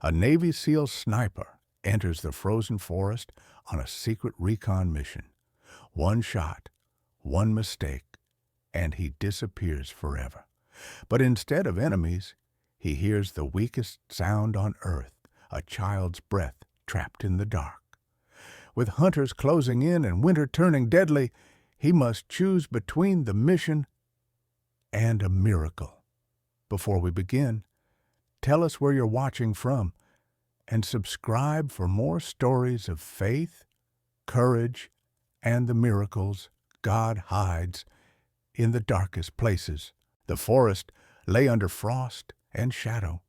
A Navy SEAL sniper enters the frozen forest on a secret recon mission. One shot, one mistake, and he disappears forever. But instead of enemies, he hears the weakest sound on earth, a child's breath trapped in the dark. With hunters closing in and winter turning deadly, he must choose between the mission and a miracle. Before we begin, tell us where you're watching from and subscribe for more stories of faith, courage, and the miracles God hides in the darkest places. The forest lay under frost and shadow,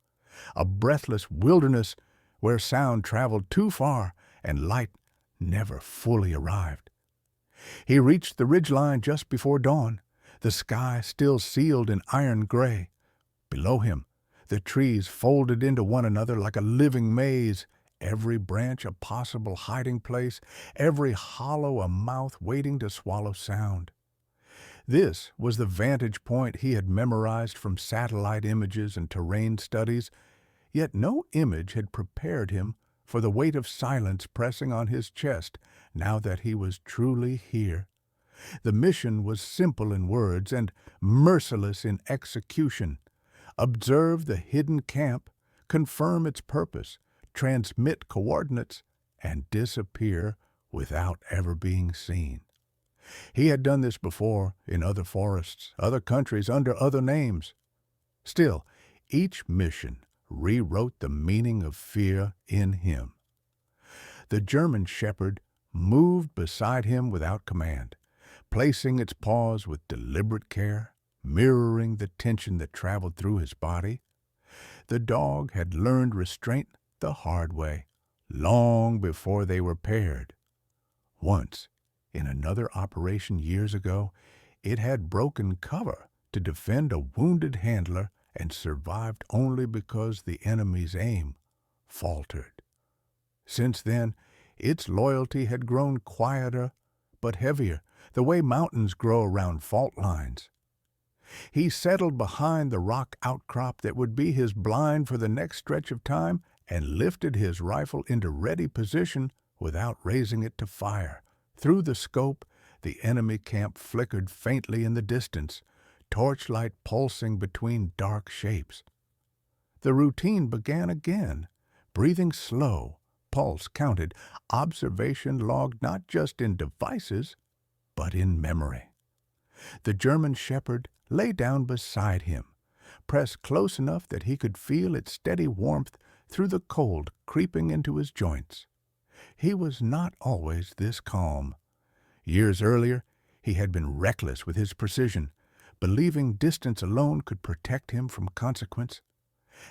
a breathless wilderness where sound traveled too far and light never fully arrived. He reached the ridgeline just before dawn, the sky still sealed in iron gray. Below him, the trees folded into one another like a living maze, every branch a possible hiding place, every hollow a mouth waiting to swallow sound. This was the vantage point he had memorized from satellite images and terrain studies, yet no image had prepared him for the weight of silence pressing on his chest now that he was truly here. The mission was simple in words and merciless in execution. Observe the hidden camp, confirm its purpose, transmit coordinates, and disappear without ever being seen. He had done this before in other forests, other countries, under other names. Still, each mission rewrote the meaning of fear in him. The German shepherd moved beside him without command, placing its paws with deliberate care, mirroring the tension that traveled through his body. The dog had learned restraint the hard way, long before they were paired. Once, in another operation years ago, it had broken cover to defend a wounded handler and survived only because the enemy's aim faltered. Since then, its loyalty had grown quieter but heavier, the way mountains grow around fault lines. He settled behind the rock outcrop that would be his blind for the next stretch of time and lifted his rifle into ready position without raising it to fire. Through the scope, the enemy camp flickered faintly in the distance, torchlight pulsing between dark shapes. The routine began again, breathing slow, pulse counted, observation logged not just in devices, but in memory. The German shepherd lay down beside him, pressed close enough that he could feel its steady warmth through the cold creeping into his joints. He was not always this calm. Years earlier, he had been reckless with his precision, believing distance alone could protect him from consequence.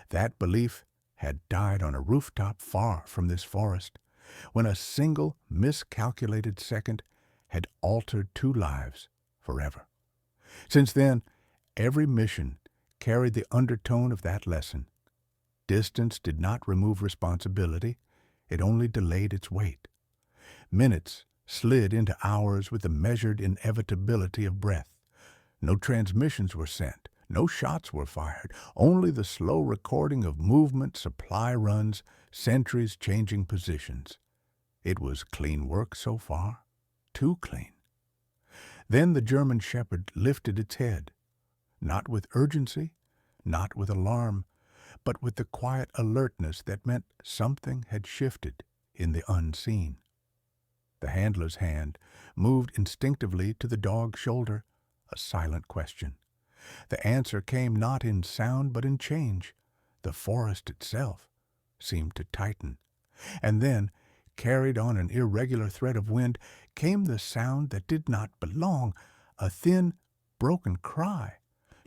That belief had died on a rooftop far from this forest, when a single miscalculated second had altered two lives forever. Since then, every mission carried the undertone of that lesson. Distance did not remove responsibility, it only delayed its weight. Minutes slid into hours with the measured inevitability of breath. No transmissions were sent, no shots were fired, only the slow recording of movement, supply runs, sentries changing positions. It was clean work so far, too clean. Then the German shepherd lifted its head, not with urgency, not with alarm, but with the quiet alertness that meant something had shifted in the unseen. The handler's hand moved instinctively to the dog's shoulder, a silent question. The answer came not in sound but in change. The forest itself seemed to tighten. And then, carried on an irregular thread of wind, came the sound that did not belong, a thin, broken cry,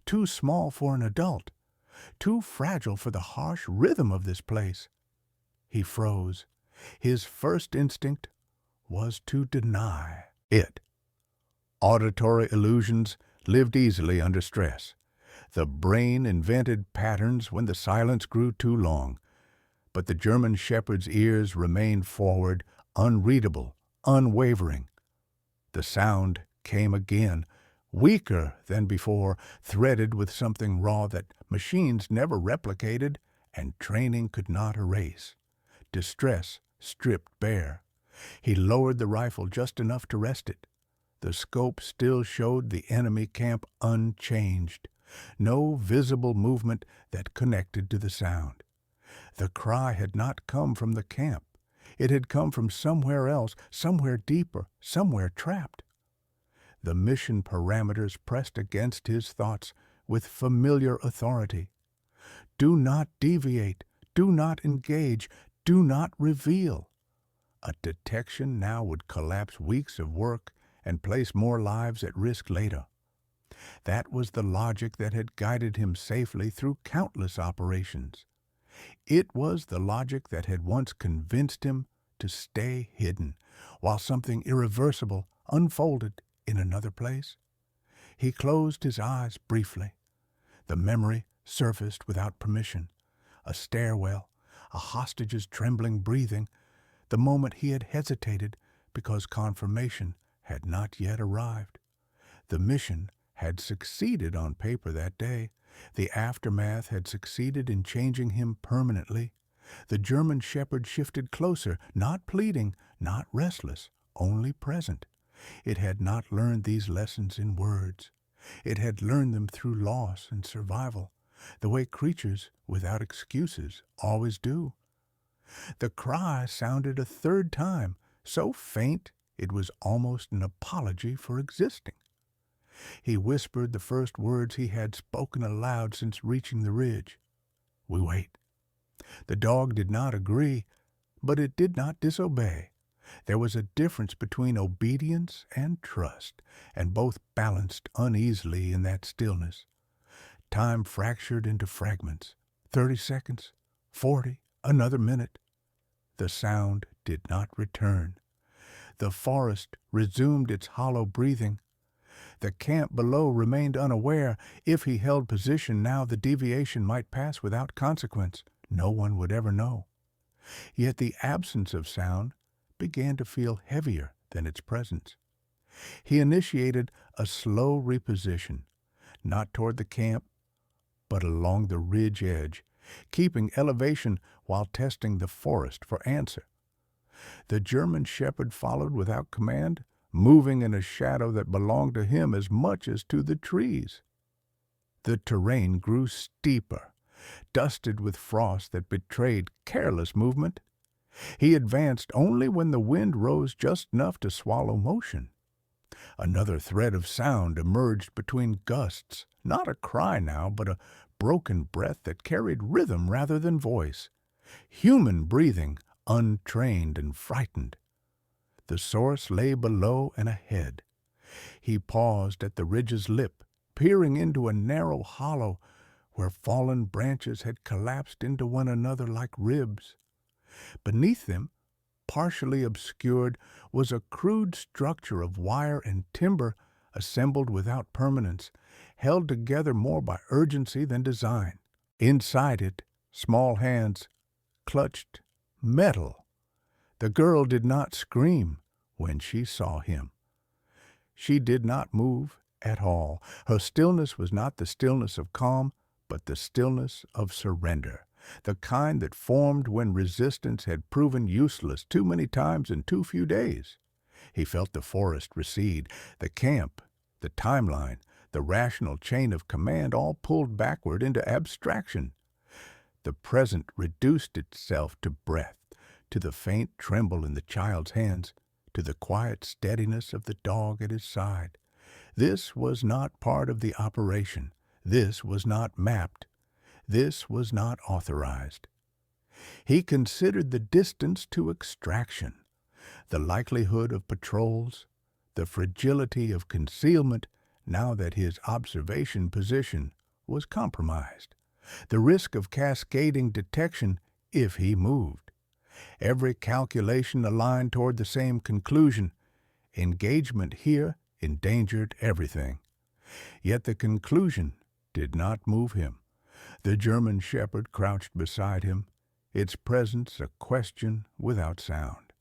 too small for an adult, too fragile for the harsh rhythm of this place. He froze. His first instinct was to deny it. Auditory illusions lived easily under stress. The brain invented patterns when the silence grew too long. But the German shepherd's ears remained forward, unreadable, unwavering. The sound came again, weaker than before, threaded with something raw that machines never replicated and training could not erase. Distress stripped bare. He lowered the rifle just enough to rest it. The scope still showed the enemy camp unchanged. No visible movement that connected to the sound. The cry had not come from the camp. It had come from somewhere else, somewhere deeper, somewhere trapped. The mission parameters pressed against his thoughts with familiar authority. Do not deviate. Do not engage. Do not reveal. A detection now would collapse weeks of work and place more lives at risk later. That was the logic that had guided him safely through countless operations. It was the logic that had once convinced him to stay hidden while something irreversible unfolded in another place. He closed his eyes briefly. The memory surfaced without permission. A stairwell, a hostage's trembling breathing, the moment he had hesitated because confirmation had not yet arrived. The mission had succeeded on paper that day. The aftermath had succeeded in changing him permanently. The German shepherd shifted closer, not pleading, not restless, only present. It had not learned these lessons in words. It had learned them through loss and survival, the way creatures without excuses always do. The cry sounded a third time, so faint it was almost an apology for existing. He whispered the first words he had spoken aloud since reaching the ridge. We wait. The dog did not agree, but it did not disobey. There was a difference between obedience and trust, and both balanced uneasily in that stillness. Time fractured into fragments. 30 seconds, 40, another minute. The sound did not return. The forest resumed its hollow breathing. The camp below remained unaware. If he held position now, the deviation might pass without consequence. No one would ever know. Yet the absence of sound began to feel heavier than its presence. He initiated a slow reposition, not toward the camp, but along the ridge edge, keeping elevation while testing the forest for answer. The German shepherd followed without command, moving in a shadow that belonged to him as much as to the trees. The terrain grew steeper, dusted with frost that betrayed careless movement. He advanced only when the wind rose just enough to swallow motion. Another thread of sound emerged between gusts, not a cry now, but a broken breath that carried rhythm rather than voice. Human breathing, untrained and frightened. The source lay below and ahead. He paused at the ridge's lip, peering into a narrow hollow where fallen branches had collapsed into one another like ribs. Beneath them, partially obscured, was a crude structure of wire and timber assembled without permanence, held together more by urgency than design. Inside it, small hands clutched metal. The girl did not scream when she saw him. She did not move at all. Her stillness was not the stillness of calm, but the stillness of surrender, the kind that formed when resistance had proven useless too many times in too few days. He felt the forest recede, the camp, the timeline, the rational chain of command all pulled backward into abstraction. The present reduced itself to breath, to the faint tremble in the child's hands, to the quiet steadiness of the dog at his side. This was not part of the operation. This was not mapped. This was not authorized. He considered the distance to extraction, the likelihood of patrols, the fragility of concealment now that his observation position was compromised, the risk of cascading detection if he moved. Every calculation aligned toward the same conclusion. Engagement here endangered everything. Yet the conclusion did not move him. The German shepherd crouched beside him, its presence a question without sound.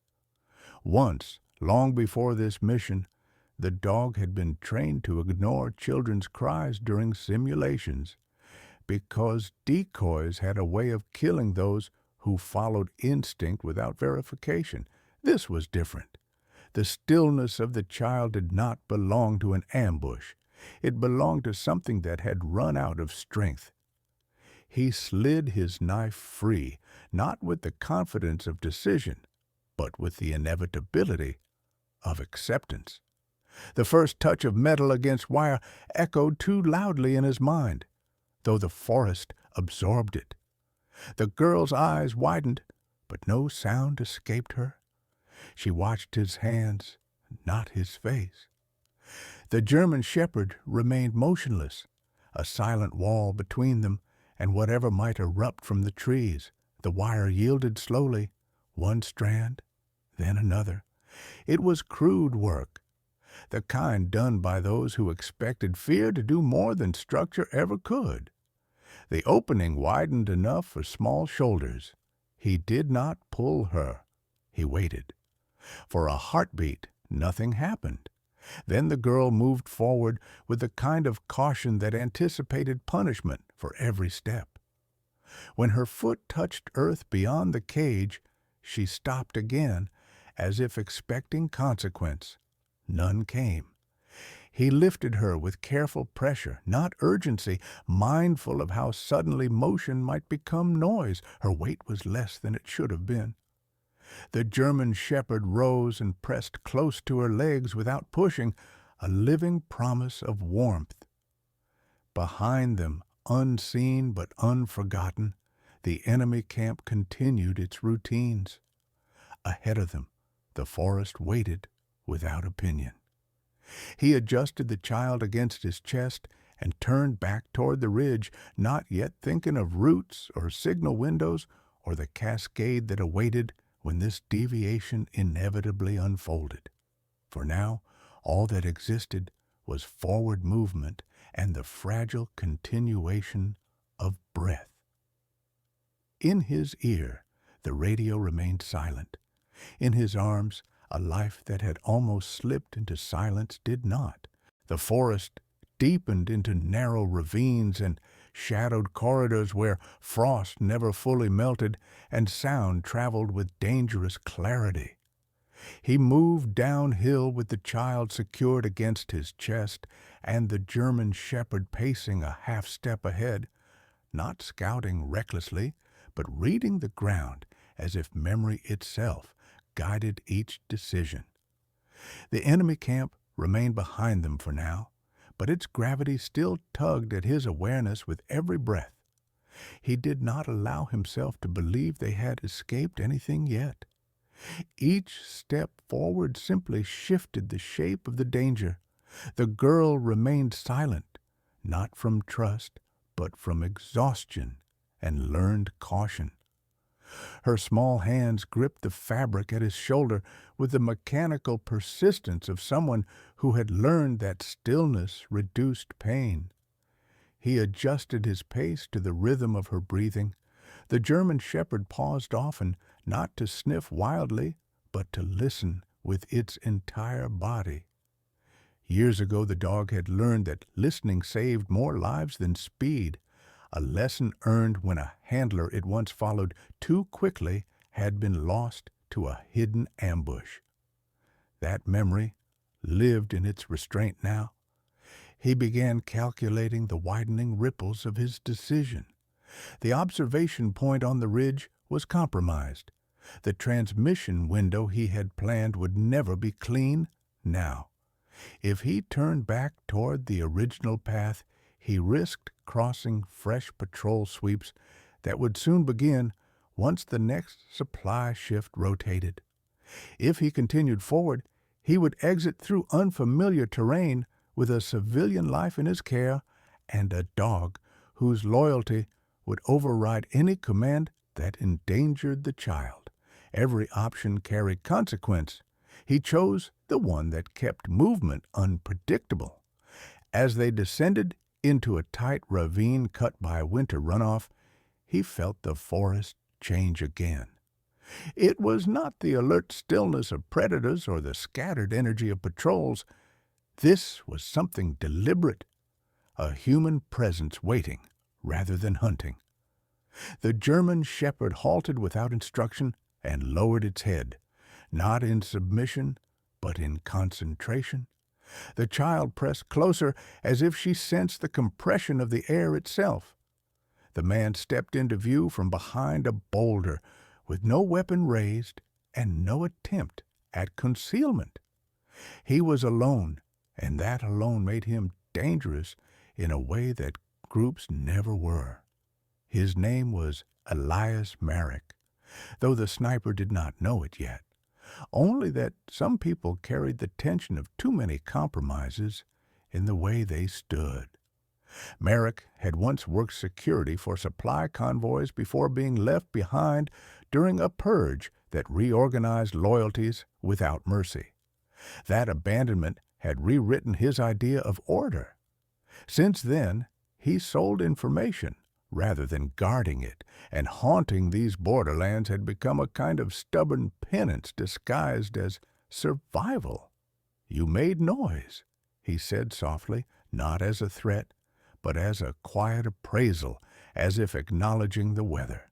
Once, long before this mission, the dog had been trained to ignore children's cries during simulations. because decoys had a way of killing those who followed instinct without verification. This was different. The stillness of the child did not belong to an ambush. It belonged to something that had run out of strength. He slid his knife free, not with the confidence of decision, but with the inevitability of acceptance. The first touch of metal against wire echoed too loudly in his mind, though the forest absorbed it. The girl's eyes widened, but no sound escaped her. She watched his hands, not his face. The German shepherd remained motionless, a silent wall between them and whatever might erupt from the trees. The wire yielded slowly, one strand, then another. It was crude work, the kind done by those who expected fear to do more than structure ever could. The opening widened enough for small shoulders. He did not pull her. He waited. For a heartbeat, nothing happened. Then the girl moved forward with the kind of caution that anticipated punishment for every step. When her foot touched earth beyond the cage, she stopped again, as if expecting consequence. None came. He lifted her with careful pressure, not urgency, mindful of how suddenly motion might become noise. Her weight was less than it should have been. The German shepherd rose and pressed close to her legs without pushing, a living promise of warmth. Behind them, unseen but unforgotten, the enemy camp continued its routines. Ahead of them, the forest waited without opinion. He adjusted the child against his chest and turned back toward the ridge, not yet thinking of routes or signal windows or the cascade that awaited when this deviation inevitably unfolded. For now, all that existed was forward movement and the fragile continuation of breath. In his ear, the radio remained silent. In his arms, a life that had almost slipped into silence did not. The forest deepened into narrow ravines and shadowed corridors where frost never fully melted and sound traveled with dangerous clarity. He moved downhill with the child secured against his chest and the German shepherd pacing a half step ahead, not scouting recklessly, but reading the ground as if memory itself guided each decision. The enemy camp remained behind them for now, but its gravity still tugged at his awareness with every breath. He did not allow himself to believe they had escaped anything yet. Each step forward simply shifted the shape of the danger. The girl remained silent, not from trust, but from exhaustion and learned caution. Her small hands gripped the fabric at his shoulder with the mechanical persistence of someone who had learned that stillness reduced pain. He adjusted his pace to the rhythm of her breathing. The German shepherd paused often, not to sniff wildly, but to listen with its entire body. Years ago the dog had learned that listening saved more lives than speed, a lesson earned when a handler it once followed too quickly had been lost to a hidden ambush. That memory lived in its restraint now. He began calculating the widening ripples of his decision. The observation point on the ridge was compromised. The transmission window he had planned would never be clean now. If he turned back toward the original path, he risked crossing fresh patrol sweeps that would soon begin once the next supply shift rotated. If he continued forward, he would exit through unfamiliar terrain with a civilian life in his care and a dog whose loyalty would override any command that endangered the child. Every option carried consequence. He chose the one that kept movement unpredictable. As they descended into a tight ravine cut by winter runoff, he felt the forest change again. It was not the alert stillness of predators or the scattered energy of patrols. This was something deliberate, a human presence waiting, rather than hunting. The German shepherd halted without instruction and lowered its head, not in submission, but in concentration. The child pressed closer as if she sensed the compression of the air itself. The man stepped into view from behind a boulder, with no weapon raised and no attempt at concealment. He was alone, and that alone made him dangerous in a way that groups never were. His name was Elias Merrick, though the sniper did not know it yet, only that some people carried the tension of too many compromises in the way they stood. Merrick had once worked security for supply convoys before being left behind during a purge that reorganized loyalties without mercy. That abandonment had rewritten his idea of order. Since then, he sold information rather than guarding it, and haunting these borderlands had become a kind of stubborn penance disguised as survival. "You made noise," he said softly, not as a threat, but as a quiet appraisal, as if acknowledging the weather.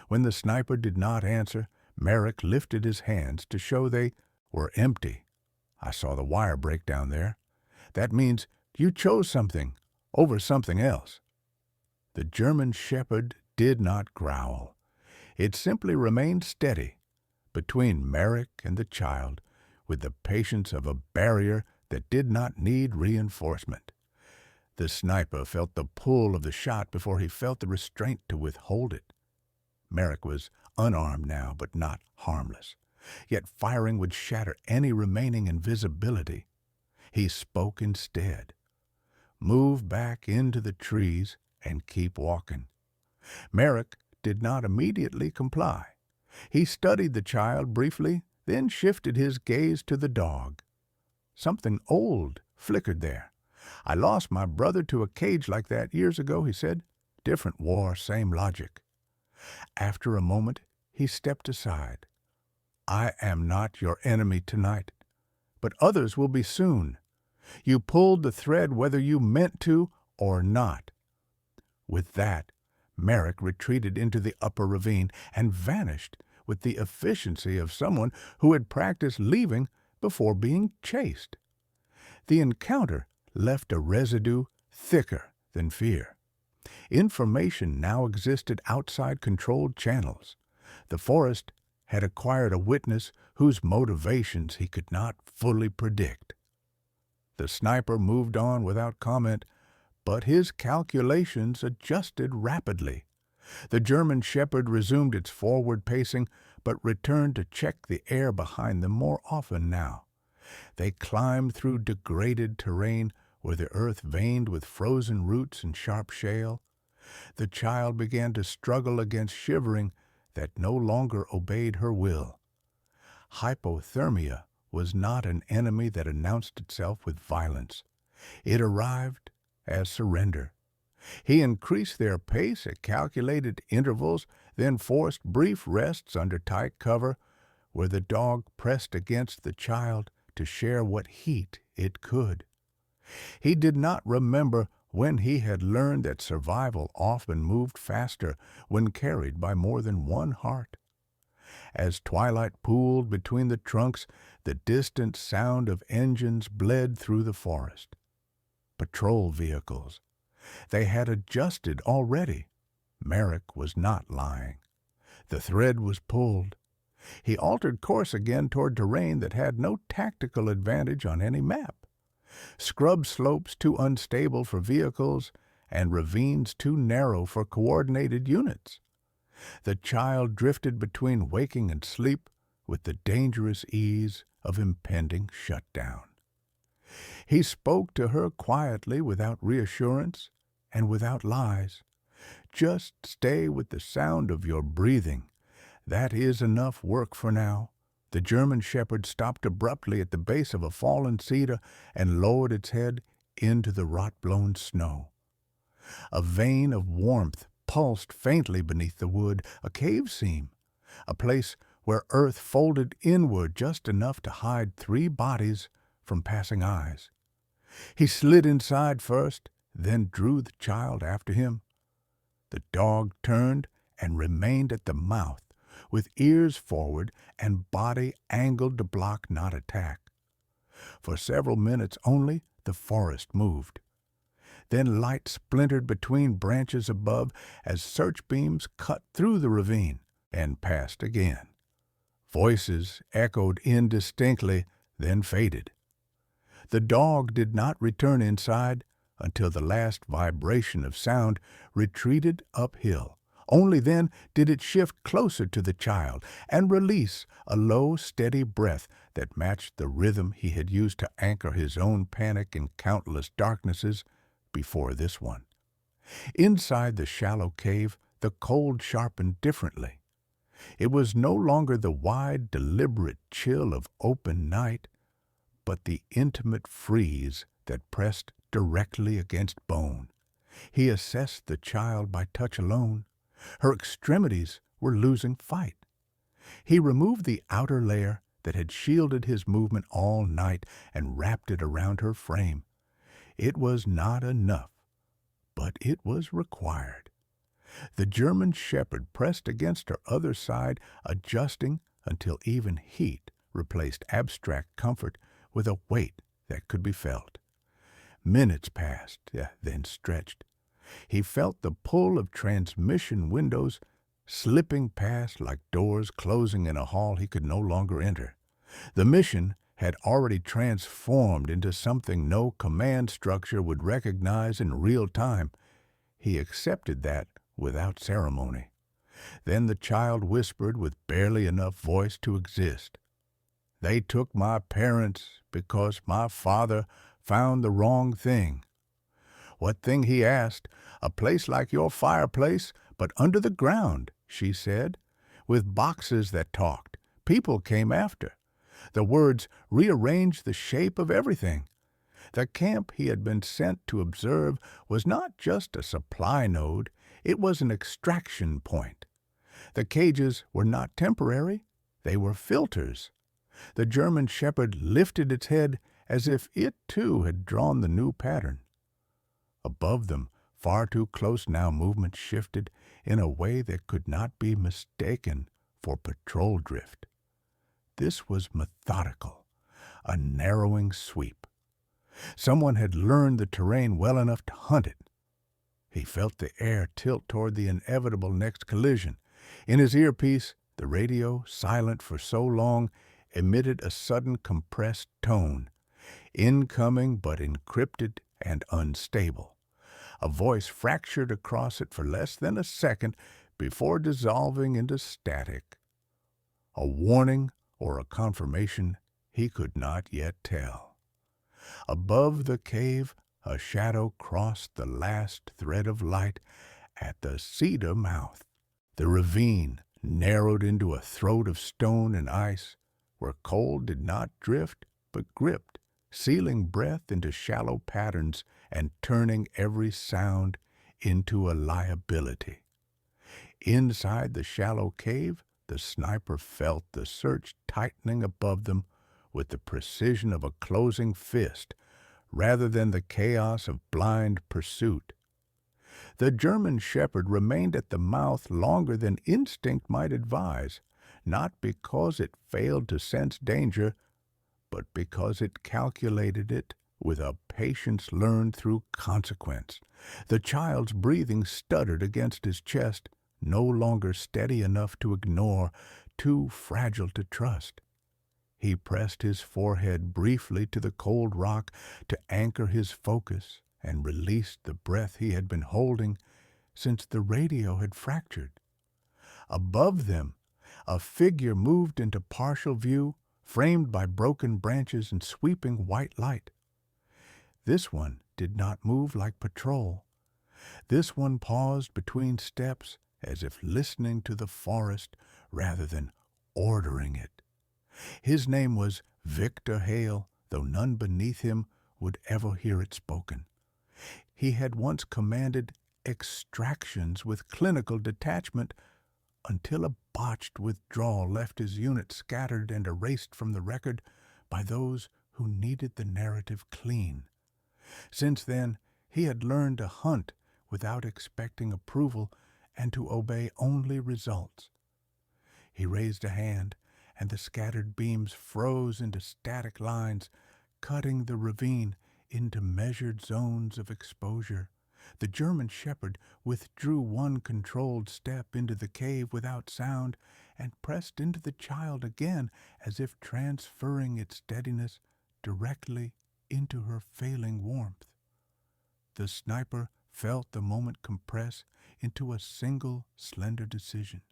When the sniper did not answer, Merrick lifted his hands to show they were empty. "I saw the wire break down there. That means you chose something over something else." The German shepherd did not growl. It simply remained steady between Merrick and the child, with the patience of a barrier that did not need reinforcement. The sniper felt the pull of the shot before he felt the restraint to withhold it. Merrick was unarmed now, but not harmless. Yet firing would shatter any remaining invisibility. He spoke instead. "Move back into the trees and keep walking." Merrick did not immediately comply. He studied the child briefly, then shifted his gaze to the dog. Something old flickered there. "I lost my brother to a cage like that years ago," he said. "Different war, same logic." After a moment, he stepped aside. "I am not your enemy tonight, but others will be soon. You pulled the thread whether you meant to or not." With that, Merrick retreated into the upper ravine and vanished with the efficiency of someone who had practiced leaving before being chased. The encounter left a residue thicker than fear. Information now existed outside controlled channels. The forest had acquired a witness whose motivations he could not fully predict. The sniper moved on without comment, but his calculations adjusted rapidly. The German shepherd resumed its forward pacing, but returned to check the air behind them more often now. They climbed through degraded terrain where the earth veined with frozen roots and sharp shale. The child began to struggle against shivering that no longer obeyed her will. Hypothermia was not an enemy that announced itself with violence. It arrived as surrender. He increased their pace at calculated intervals, then forced brief rests under tight cover, where the dog pressed against the child to share what heat it could. He did not remember when he had learned that survival often moved faster when carried by more than one heart. As twilight pooled between the trunks, the distant sound of engines bled through the forest. Patrol vehicles. They had adjusted already. Merrick was not lying. The thread was pulled. He altered course again toward terrain that had no tactical advantage on any map. Scrub slopes too unstable for vehicles, and ravines too narrow for coordinated units. The child drifted between waking and sleep with the dangerous ease of impending shutdown. He spoke to her quietly, without reassurance and without lies. "Just stay with the sound of your breathing. That is enough work for now." The German shepherd stopped abruptly at the base of a fallen cedar and lowered its head into the rot-blown snow. A vein of warmth pulsed faintly beneath the wood, a cave seam, a place where earth folded inward just enough to hide 3 bodies from passing eyes. He slid inside first, then drew the child after him. The dog turned and remained at the mouth, with ears forward and body angled to block not attack. For several minutes only the forest moved. Then light splintered between branches above as search beams cut through the ravine and passed again. Voices echoed indistinctly, then faded. The dog did not return inside until the last vibration of sound retreated uphill. Only then did it shift closer to the child and release a low, steady breath that matched the rhythm he had used to anchor his own panic in countless darknesses before this one. Inside the shallow cave, the cold sharpened differently. It was no longer the wide, deliberate chill of open night, but the intimate freeze that pressed directly against bone. He assessed the child by touch alone. Her extremities were losing fight. He removed the outer layer that had shielded his movement all night and wrapped it around her frame. It was not enough, but it was required. The German shepherd pressed against her other side, adjusting until even heat replaced abstract comfort with a weight that could be felt. Minutes passed, then stretched. He felt the pull of transmission windows slipping past like doors closing in a hall he could no longer enter. The mission had already transformed into something no command structure would recognize in real time. He accepted that without ceremony. Then the child whispered with barely enough voice to exist. "They took my parents because my father found the wrong thing." "What thing?" he asked. "A place like your fireplace, but under the ground," she said, "with boxes that talked. People came after. The words rearranged the shape of everything." The camp he had been sent to observe was not just a supply node, it was an extraction point. The cages were not temporary, they were filters. The German shepherd lifted its head as if it too had drawn the new pattern. Above them, far too close now, movement shifted in a way that could not be mistaken for patrol drift. This was methodical, a narrowing sweep. Someone had learned the terrain well enough to hunt it. He felt the air tilt toward the inevitable next collision. In his earpiece, the radio, silent for so long, emitted a sudden compressed tone, incoming but encrypted and unstable. A voice fractured across it for less than a second before dissolving into static. A warning or a confirmation he could not yet tell. Above the cave, a shadow crossed the last thread of light at the cedar mouth. The ravine narrowed into a throat of stone and ice, where cold did not drift but gripped, sealing breath into shallow patterns and turning every sound into a liability. Inside the shallow cave, the sniper felt the search tightening above them with the precision of a closing fist rather than the chaos of blind pursuit. The German shepherd remained at the mouth longer than instinct might advise, not because it failed to sense danger, but because it calculated it with a patience learned through consequence. The child's breathing stuttered against his chest, no longer steady enough to ignore, too fragile to trust. He pressed his forehead briefly to the cold rock to anchor his focus and released the breath he had been holding since the radio had fractured. Above them, a figure moved into partial view, framed by broken branches and sweeping white light. This one did not move like patrol. This one paused between steps as if listening to the forest rather than ordering it. His name was Victor Hale, though none beneath him would ever hear it spoken. He had once commanded extractions with clinical detachment until a botched withdrawal left his unit scattered and erased from the record by those who needed the narrative clean. Since then, he had learned to hunt without expecting approval and to obey only results. He raised a hand, and the scattered beams froze into static lines, cutting the ravine into measured zones of exposure. The German shepherd withdrew one controlled step into the cave without sound and pressed into the child again as if transferring its steadiness directly into her failing warmth. The sniper felt the moment compress into a single slender decision.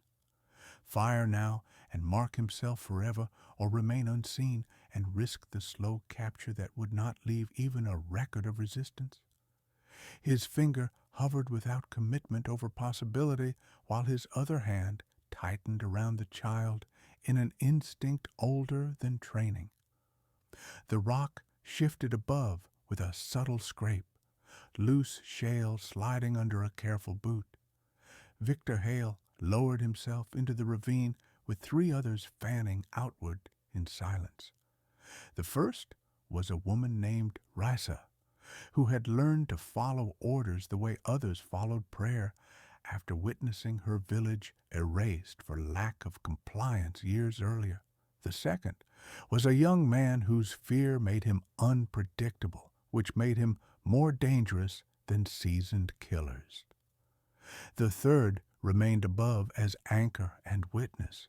Fire now and mark himself forever, or remain unseen and risk the slow capture that would not leave even a record of resistance. His finger hovered without commitment over possibility, while his other hand tightened around the child in an instinct older than training. The rock shifted above with a subtle scrape, loose shale sliding under a careful boot. Victor Hale lowered himself into the ravine with three others fanning outward in silence. The first was a woman named Risa, who had learned to follow orders the way others followed prayer after witnessing her village erased for lack of compliance years earlier. The second was a young man whose fear made him unpredictable, which made him more dangerous than seasoned killers. The third remained above as anchor and witness.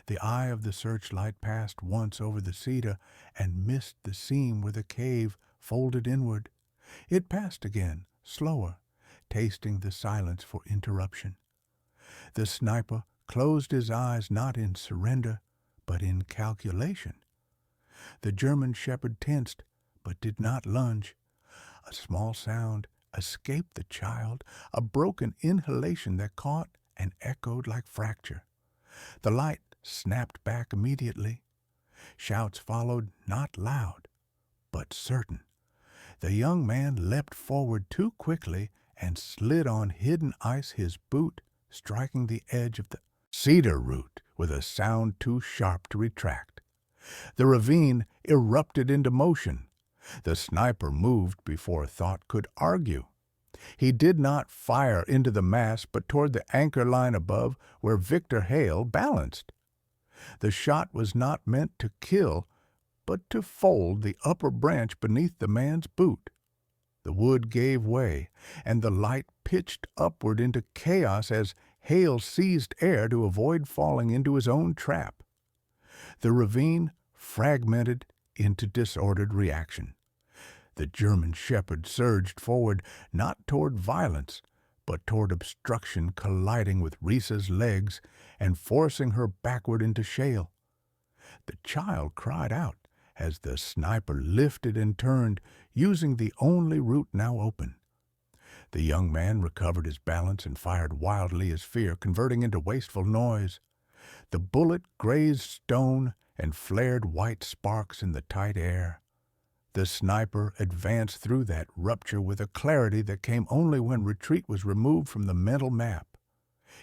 The eye of the searchlight passed once over the cedar and missed the seam where the cave folded inward. It passed again, slower, tasting the silence for interruption. The sniper closed his eyes not in surrender, but in calculation. The German shepherd tensed, but did not lunge. A small sound escaped the child, a broken inhalation that caught and echoed like fracture. The light snapped back immediately. Shouts followed, not loud, but certain. The young man leapt forward too quickly and slid on hidden ice, his boot striking the edge of the cedar root with a sound too sharp to retract. The ravine erupted into motion. The sniper moved before thought could argue. He did not fire into the mass, but toward the anchor line above where Victor Hale balanced. The shot was not meant to kill, but to fold the upper branch beneath the man's boot. The wood gave way, and the light pitched upward into chaos as Hale seized air to avoid falling into his own trap. The ravine fragmented into disordered reaction. The German shepherd surged forward, not toward violence, but toward obstruction, colliding with Risa's legs and forcing her backward into shale. The child cried out as the sniper lifted and turned, using the only route now open. The young man recovered his balance and fired wildly as fear, converting into wasteful noise. The bullet grazed stone and flared white sparks in the tight air. The sniper advanced through that rupture with a clarity that came only when retreat was removed from the mental map.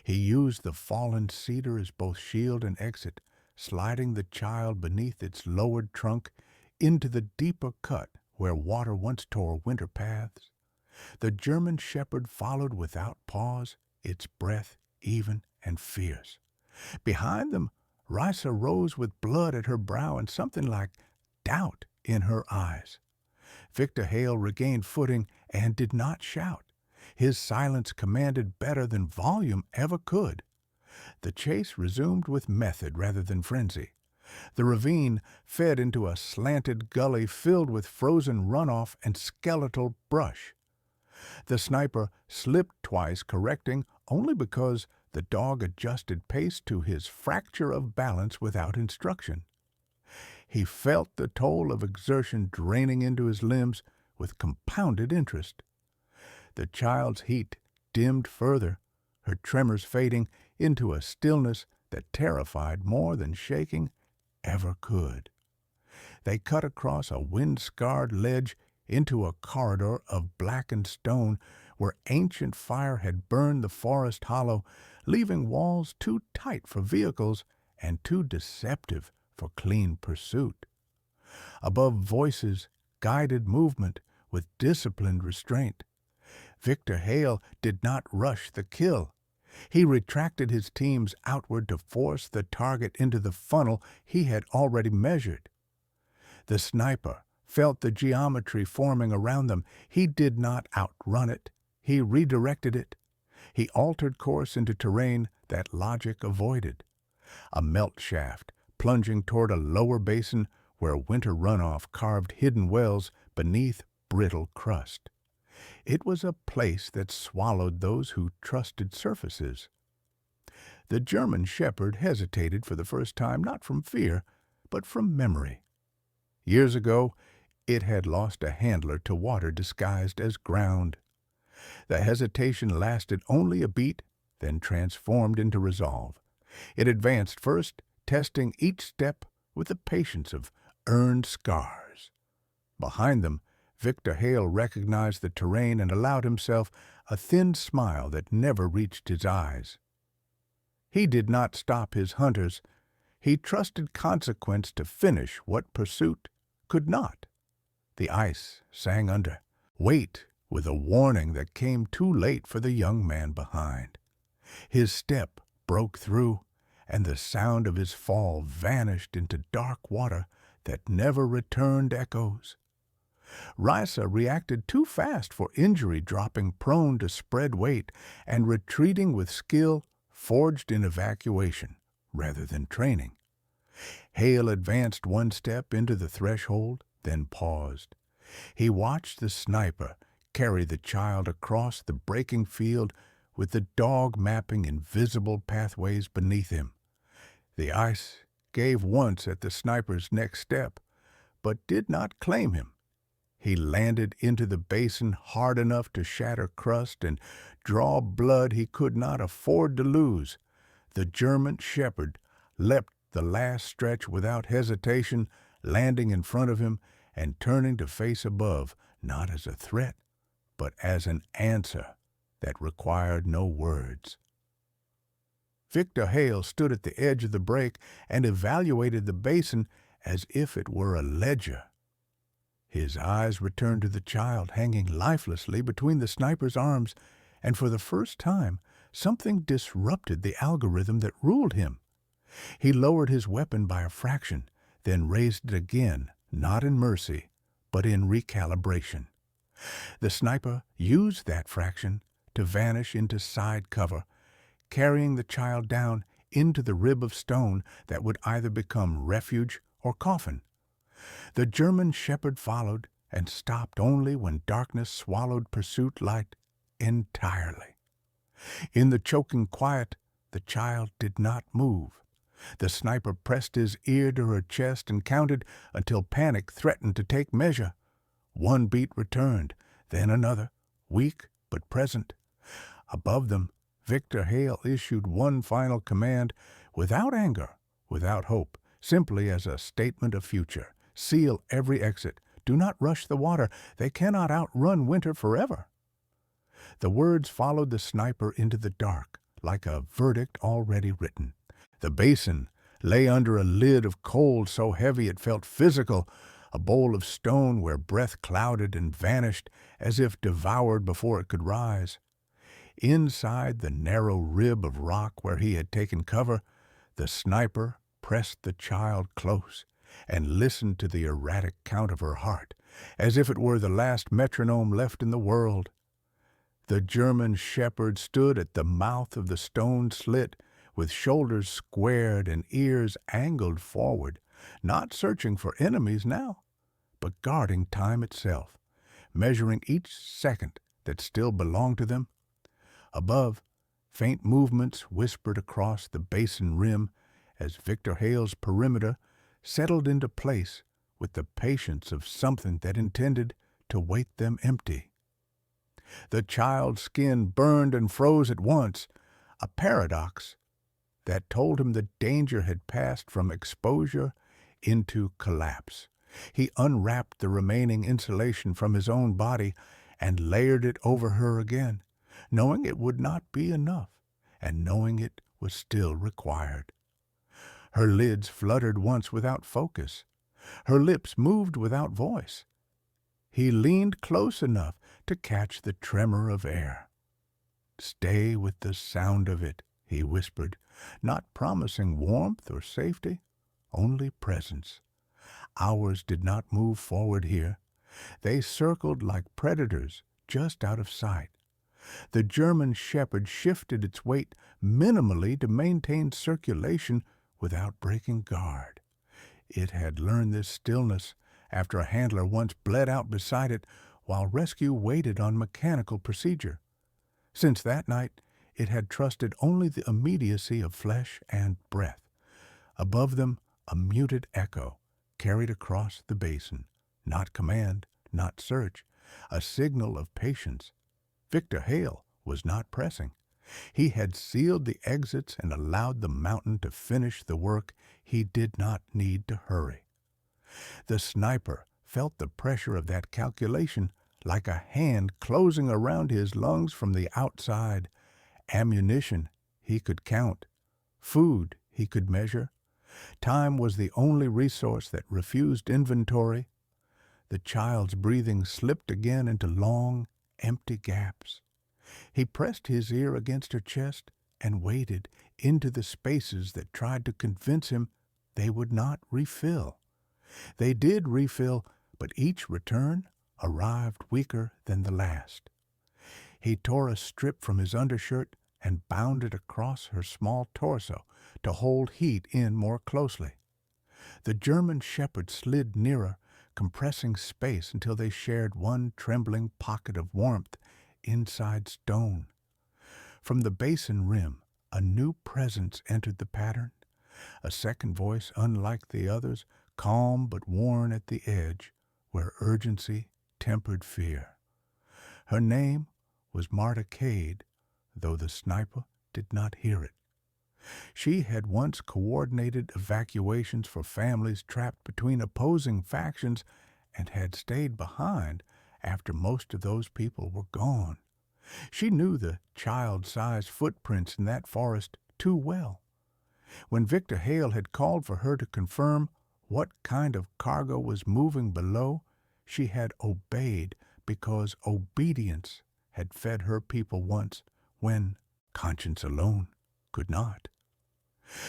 He used the fallen cedar as both shield and exit, sliding the child beneath its lowered trunk into the deeper cut where water once tore winter paths. The German shepherd followed without pause, its breath even and fierce. Behind them, Risa rose with blood at her brow and something like doubt in her eyes. Victor Hale regained footing and did not shout. His silence commanded better than volume ever could. The chase resumed with method rather than frenzy. The ravine fed into a slanted gully filled with frozen runoff and skeletal brush. The sniper slipped twice, correcting only because the dog adjusted pace to his fracture of balance without instruction. He felt the toll of exertion draining into his limbs with compounded interest. The child's heat dimmed further, her tremors fading into a stillness that terrified more than shaking ever could. They cut across a wind-scarred ledge into a corridor of blackened stone where ancient fire had burned the forest hollow, leaving walls too tight for vehicles and too deceptive for clean pursuit. Above voices guided movement with disciplined restraint. Victor Hale did not rush the kill. He retracted his teams outward to force the target into the funnel he had already measured. The sniper felt the geometry forming around them. He did not outrun it. He redirected it. He altered course into terrain that logic avoided. A melt shaft plunging toward a lower basin where winter runoff carved hidden wells beneath brittle crust. It was a place that swallowed those who trusted surfaces. The German shepherd hesitated for the first time, not from fear, but from memory. Years ago, it had lost a handler to water disguised as ground. The hesitation lasted only a beat, then transformed into resolve. It advanced first, testing each step with the patience of earned scars. Behind them, Victor Hale recognized the terrain and allowed himself a thin smile that never reached his eyes. He did not stop his hunters. He trusted consequence to finish what pursuit could not. The ice sang under. Wait, with a warning that came too late for the young man behind. His step broke through, and the sound of his fall vanished into dark water that never returned echoes. Risa reacted too fast for injury, dropping prone to spread weight and retreating with skill forged in evacuation rather than training. Hale advanced one step into the threshold, then paused. He watched the sniper carry the child across the breaking field with the dog mapping invisible pathways beneath him. The ice gave once at the sniper's next step, but did not claim him. He landed into the basin hard enough to shatter crust and draw blood he could not afford to lose. The German shepherd leapt the last stretch without hesitation, landing in front of him and turning to face above, not as a threat, but as an answer that required no words. Victor Hale stood at the edge of the break and evaluated the basin as if it were a ledger. His eyes returned to the child hanging lifelessly between the sniper's arms, and for the first time something disrupted the algorithm that ruled him. He lowered his weapon by a fraction, then raised it again, not in mercy, but in recalibration. The sniper used that fraction to vanish into side cover, carrying the child down into the rib of stone that would either become refuge or coffin. The German shepherd followed and stopped only when darkness swallowed pursuit light entirely. In the choking quiet, the child did not move. The sniper pressed his ear to her chest and counted until panic threatened to take measure. One beat returned, then another, weak but present. Above them, Victor Hale issued one final command, without anger, without hope, simply as a statement of future. Seal every exit. Do not rush the water. They cannot outrun winter forever. The words followed the sniper into the dark, like a verdict already written. The basin lay under a lid of cold so heavy it felt physical, a bowl of stone where breath clouded and vanished as if devoured before it could rise. Inside the narrow rib of rock where he had taken cover, the sniper pressed the child close and listened to the erratic count of her heart, as if it were the last metronome left in the world. The German shepherd stood at the mouth of the stone slit, with shoulders squared and ears angled forward, not searching for enemies now, but guarding time itself, measuring each second that still belonged to them. Above, faint movements whispered across the basin rim as Victor Hale's perimeter settled into place with the patience of something that intended to wait them empty. The child's skin burned and froze at once, a paradox that told him the danger had passed from exposure into collapse. He unwrapped the remaining insulation from his own body and layered it over her again, knowing it would not be enough, and knowing it was still required. Her lids fluttered once without focus. Her lips moved without voice. He leaned close enough to catch the tremor of air. "Stay with the sound of it," he whispered, not promising warmth or safety, only presence. Ours did not move forward here. They circled like predators, just out of sight. The German shepherd shifted its weight minimally to maintain circulation without breaking guard. It had learned this stillness after a handler once bled out beside it while rescue waited on mechanical procedure. Since that night, it had trusted only the immediacy of flesh and breath. Above them, a muted echo carried across the basin. Not command, not search, a signal of patience. Victor Hale was not pressing. He had sealed the exits and allowed the mountain to finish the work. He did not need to hurry. The sniper felt the pressure of that calculation like a hand closing around his lungs from the outside. Ammunition he could count. Food he could measure. Time was the only resource that refused inventory. The child's breathing slipped again into long, empty gaps. He pressed his ear against her chest and waited into the spaces that tried to convince him they would not refill. They did refill, but each return arrived weaker than the last. He tore a strip from his undershirt and bound it across her small torso to hold heat in more closely. The German shepherd slid nearer, compressing space until they shared one trembling pocket of warmth inside stone. From the basin rim, a new presence entered the pattern, a second voice unlike the others, calm but worn at the edge, where urgency tempered fear. Her name was Marta Cade, though the sniper did not hear it. She had once coordinated evacuations for families trapped between opposing factions and had stayed behind after most of those people were gone. She knew the child-sized footprints in that forest too well. When Victor Hale had called for her to confirm what kind of cargo was moving below, she had obeyed because obedience had fed her people once when conscience alone could not.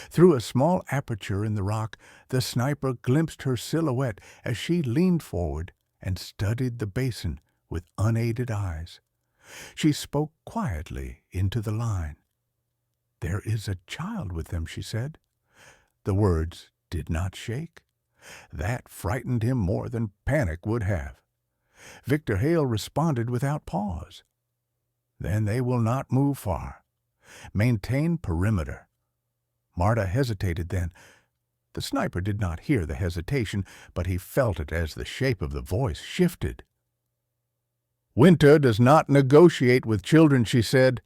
Through a small aperture in the rock, the sniper glimpsed her silhouette as she leaned forward and studied the basin with unaided eyes. She spoke quietly into the line. "There is a child with them," she said. The words did not shake. That frightened him more than panic would have. Victor Hale responded without pause. "Then they will not move far. Maintain perimeter." Marta hesitated then. The sniper did not hear the hesitation, but he felt it as the shape of the voice shifted. "Winter does not negotiate with children," she said.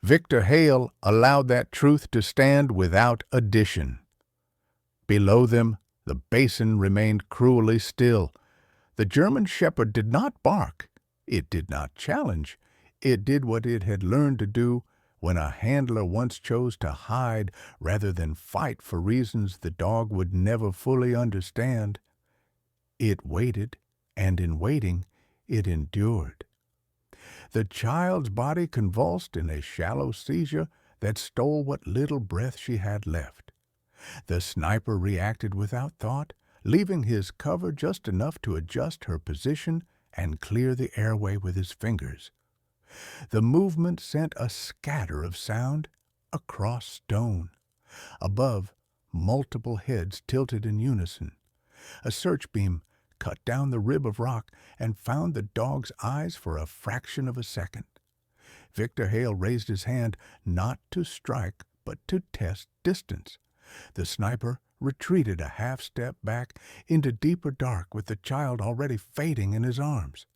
Victor Hale allowed that truth to stand without addition. Below them, the basin remained cruelly still. The German shepherd did not bark. It did not challenge. It did what it had learned to do when a handler once chose to hide rather than fight for reasons the dog would never fully understand. It waited, and in waiting, it endured. The child's body convulsed in a shallow seizure that stole what little breath she had left. The sniper reacted without thought, leaving his cover just enough to adjust her position and clear the airway with his fingers. The movement sent a scatter of sound across stone. Above, multiple heads tilted in unison. A search beam cut down the rib of rock and found the dog's eyes for a fraction of a second. Victor Hale raised his hand not to strike but to test distance. The sniper retreated a half-step back into deeper dark with the child already fading in his arms.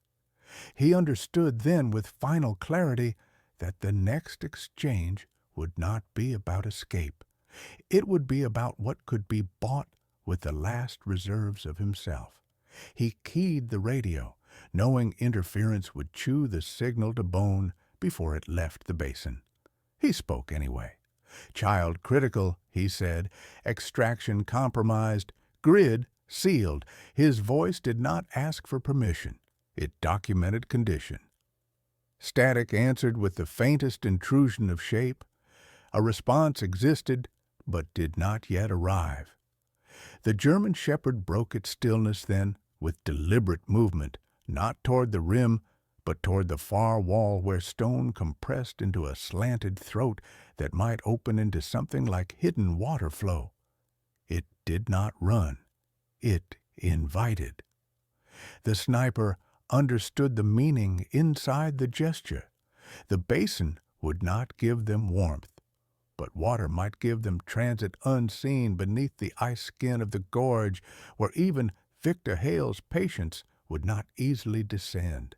He understood then with final clarity that the next exchange would not be about escape. It would be about what could be bought with the last reserves of himself. He keyed the radio, knowing interference would chew the signal to bone before it left the basin. He spoke anyway. "Child critical," he said, "extraction compromised, grid sealed." His voice did not ask for permission. it documented condition. Static answered with the faintest intrusion of shape. A response existed, but did not yet arrive. The German shepherd broke its stillness then with deliberate movement, not toward the rim, but toward the far wall where stone compressed into a slanted throat that might open into something like hidden water flow. It did not run. It invited. The sniper understood the meaning inside the gesture. The basin would not give them warmth, but water might give them transit unseen beneath the ice skin of the gorge where even Victor Hale's patience would not easily descend.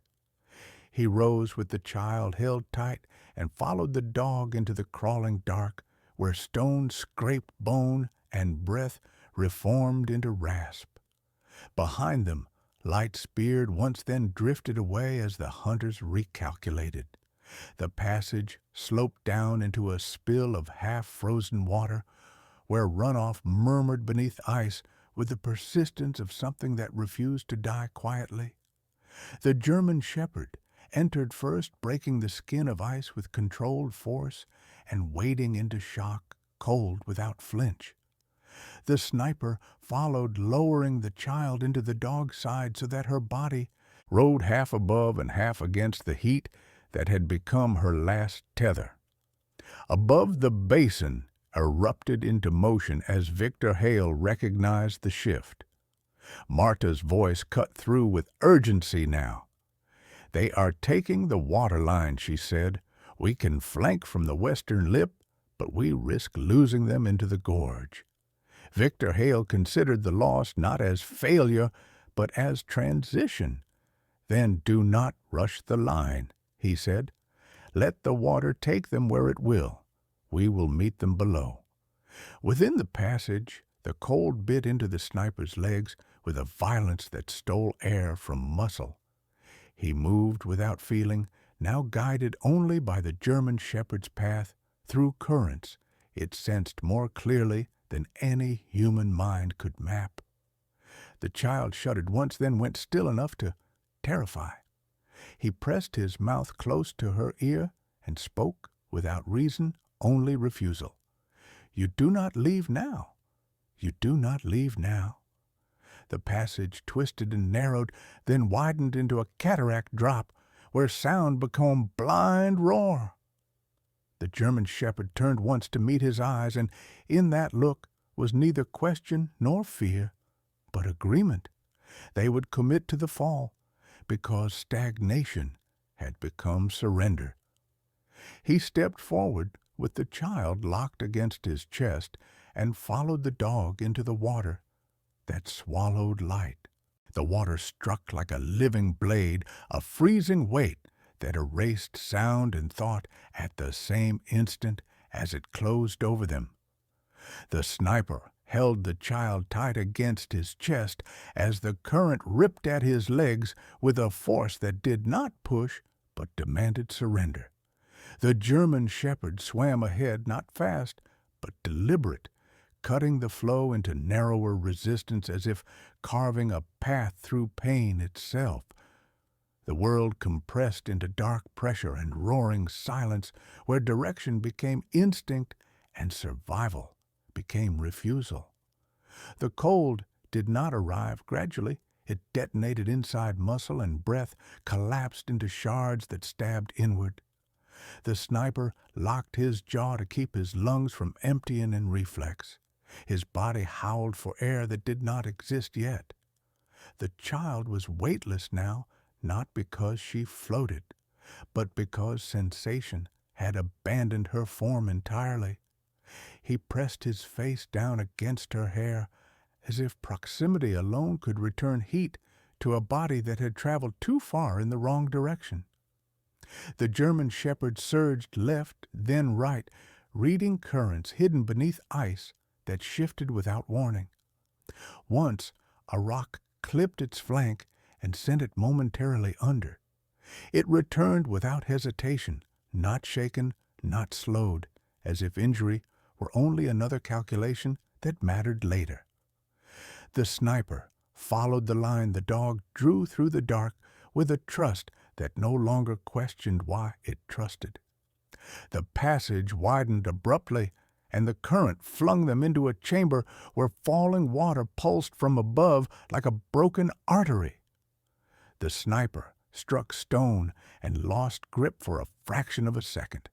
He rose with the child held tight and followed the dog into the crawling dark where stone scraped bone and breath reformed into rasp. Behind them, light speared once then drifted away as the hunters recalculated. The passage sloped down into a spill of half-frozen water, where runoff murmured beneath ice with the persistence of something that refused to die quietly. The German shepherd entered first, breaking the skin of ice with controlled force and wading into shock, cold without flinch. The sniper followed, lowering the child into the dog's side so that her body rode half above and half against the heat that had become her last tether. Above, the basin erupted into motion as Victor Hale recognized the shift. Marta's voice cut through with urgency now. "They are taking the water line," she said. "We can flank from the western lip, but we risk losing them into the gorge." Victor Hale considered the loss not as failure, but as transition. "Then do not rush the line," he said. "Let the water take them where it will. We will meet them below." Within the passage, the cold bit into the sniper's legs with a violence that stole air from muscle. He moved without feeling, now guided only by the German shepherd's path, through currents it sensed more clearly than any human mind could map. The child shuddered once, then went still enough to terrify. He pressed his mouth close to her ear and spoke without reason, only refusal. "You do not leave now. You do not leave now." The passage twisted and narrowed, then widened into a cataract drop, where sound became blind roar. The German shepherd turned once to meet his eyes, and in that look was neither question nor fear, but agreement. They would commit to the fall, because stagnation had become surrender. He stepped forward with the child locked against his chest and followed the dog into the water that swallowed light. The water struck like a living blade, a freezing weight that erased sound and thought at the same instant as it closed over them. The sniper held the child tight against his chest as the current ripped at his legs with a force that did not push but demanded surrender. The German shepherd swam ahead, not fast, but deliberate, cutting the flow into narrower resistance as if carving a path through pain itself. The world compressed into dark pressure and roaring silence where direction became instinct and survival became refusal. The cold did not arrive gradually. It detonated inside muscle, and breath collapsed into shards that stabbed inward. The sniper locked his jaw to keep his lungs from emptying in reflex. His body howled for air that did not exist yet. The child was weightless now, not because she floated, but because sensation had abandoned her form entirely. He pressed his face down against her hair, as if proximity alone could return heat to a body that had traveled too far in the wrong direction. The German shepherd surged left, then right, reading currents hidden beneath ice that shifted without warning. Once, a rock clipped its flank and sent it momentarily under. It returned without hesitation, not shaken, not slowed, as if injury were only another calculation that mattered later. The sniper followed the line the dog drew through the dark with a trust that no longer questioned why it trusted. The passage widened abruptly, and the current flung them into a chamber where falling water pulsed from above like a broken artery. The sniper struck stone and lost grip for a fraction of a second.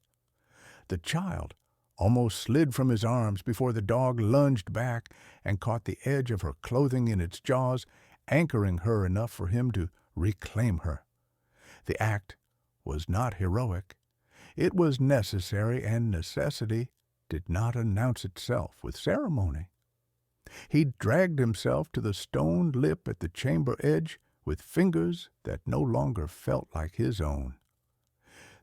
The child almost slid from his arms before the dog lunged back and caught the edge of her clothing in its jaws, anchoring her enough for him to reclaim her. The act was not heroic. It was necessary, and necessity did not announce itself with ceremony. He dragged himself to the stone lip at the chamber edge with fingers that no longer felt like his own.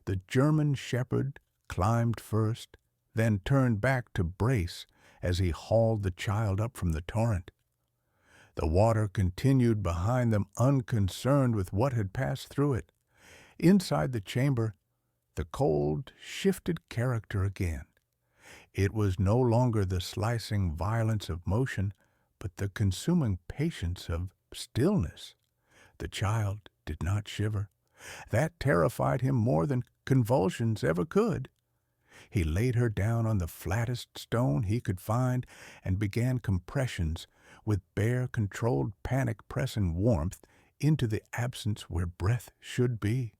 The German shepherd climbed first, then turned back to brace as he hauled the child up from the torrent. The water continued behind them, unconcerned with what had passed through it. Inside the chamber, the cold shifted character again. It was no longer the slicing violence of motion, but the consuming patience of stillness. The child did not shiver. That terrified him more than convulsions ever could. He laid her down on the flattest stone he could find and began compressions, with bare, controlled panic pressing warmth into the absence where breath should be.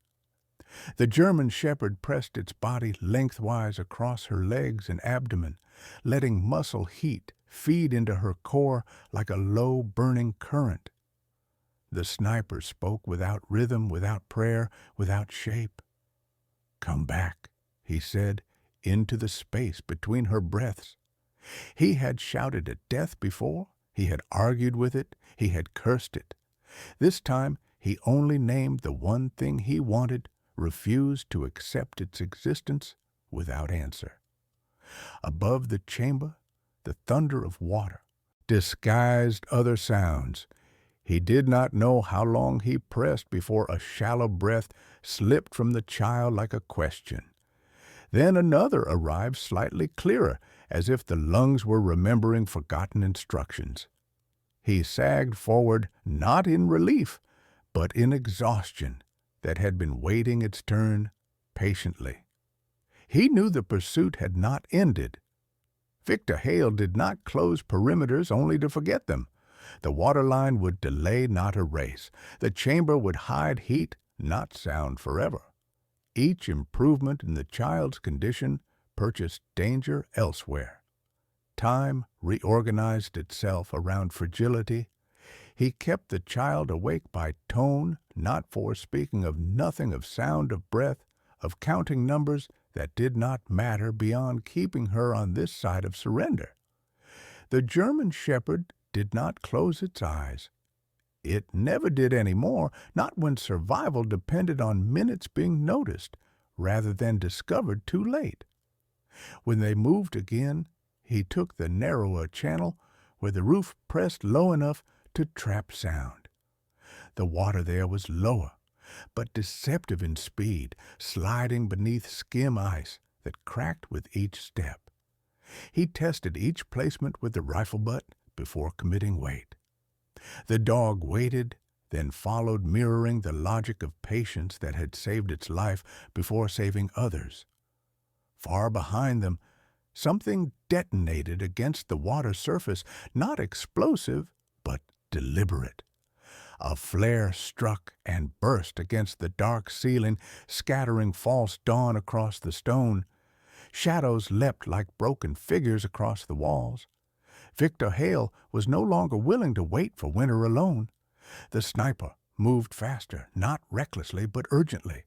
The German shepherd pressed its body lengthwise across her legs and abdomen, letting muscle heat feed into her core like a low, burning current. The sniper spoke without rhythm, without prayer, without shape. "Come back," he said, into the space between her breaths. He had shouted at death before, he had argued with it, he had cursed it. This time he only named the one thing he wanted, refused to accept its existence without answer. Above the chamber, the thunder of water disguised other sounds. He did not know how long he pressed before a shallow breath slipped from the child like a question. Then another arrived slightly clearer, as if the lungs were remembering forgotten instructions. He sagged forward, not in relief, but in exhaustion that had been waiting its turn patiently. He knew the pursuit had not ended. Victor Hale did not close perimeters only to forget them. The waterline would delay, not erase. The chamber would hide heat, not sound forever. Each improvement in the child's condition purchased danger elsewhere. Time reorganized itself around fragility. He kept the child awake by tone, not for speaking of nothing, of sound, of breath, of counting numbers that did not matter beyond keeping her on this side of surrender. The German shepherd did not close its eyes. It never did any more, not when survival depended on minutes being noticed, rather than discovered too late. When they moved again, he took the narrower channel where the roof pressed low enough to trap sound. The water there was lower, but deceptive in speed, sliding beneath skim ice that cracked with each step. He tested each placement with the rifle butt before committing weight. The dog waited, then followed, mirroring the logic of patience that had saved its life before saving others. Far behind them, something detonated against the water surface, not explosive, but deliberate. A flare struck and burst against the dark ceiling, scattering false dawn across the stone. Shadows leapt like broken figures across the walls. Victor Hale was no longer willing to wait for winter alone. The sniper moved faster, not recklessly, but urgently.